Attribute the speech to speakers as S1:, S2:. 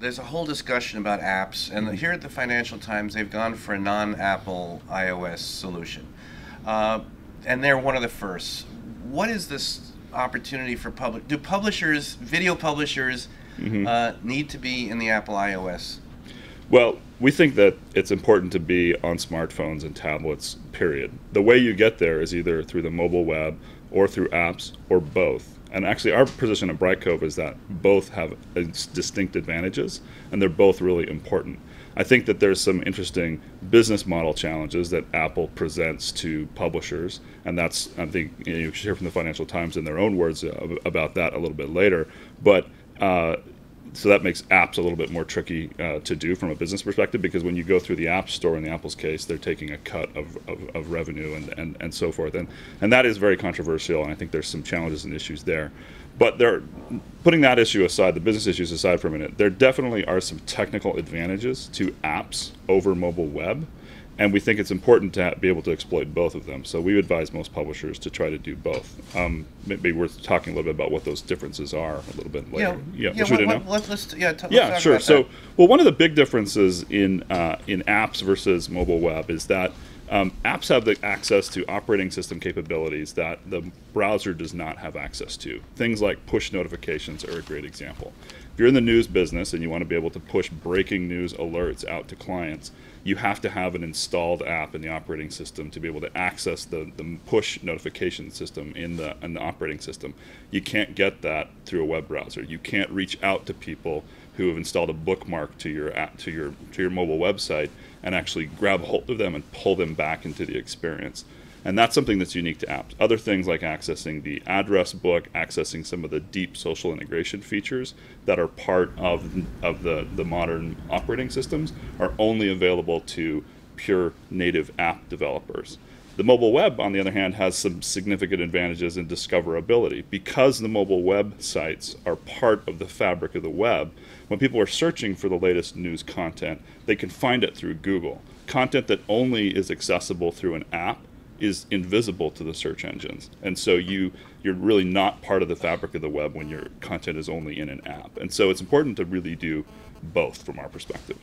S1: there's a whole discussion about apps, and here at the Financial Times, they've gone for a non-Apple iOS solution, and they're one of the first. What is this opportunity for do publishers, video publishers, need to be in the Apple iOS?
S2: Well, we think that it's important to be on smartphones and tablets, period. The way you get there is either through the mobile web or through apps or both. And actually our position at Brightcove is that both have distinct advantages, and they're both really important. I think that there's some interesting business model challenges that Apple presents to publishers, and that's, I think, you should hear from the Financial Times in their own words about that a little bit later. But so that makes apps a little bit more tricky to do from a business perspective, because when you go through the App Store, in the Apple's case, they're taking a cut of revenue and so forth. And that is very controversial, and I think there's some challenges and issues there. But putting that issue aside, the business issues aside for a minute, there definitely are some technical advantages to apps over mobile web. And we think it's important to be able to exploit both of them. So we advise most publishers to try to do both. Maybe worth talking a little bit about what those differences are a little bit later.
S1: Let's
S2: sure. So, well, one of the big differences in apps versus mobile web is that apps have the access to operating system capabilities that the browser does not have access to. Things like push notifications are a great example. If you're in the news business and you want to be able to push breaking news alerts out to clients, you have to have an installed app in the operating system to be able to access the push notification system in the operating system. You can't get that through a web browser. You can't reach out to people who have installed a bookmark to your app, to your mobile website, and actually grab a hold of them and pull them back into the experience. And that's something that's unique to apps. Other things like accessing the address book, accessing some of the deep social integration features that are part of the modern operating systems are only available to pure native app developers. The mobile web, on the other hand, has some significant advantages in discoverability. Because the mobile web sites are part of the fabric of the web, when people are searching for the latest news content, they can find it through Google. Content that only is accessible through an app is invisible to the search engines. And so you're really not part of the fabric of the web when your content is only in an app. And so it's important to really do both from our perspective.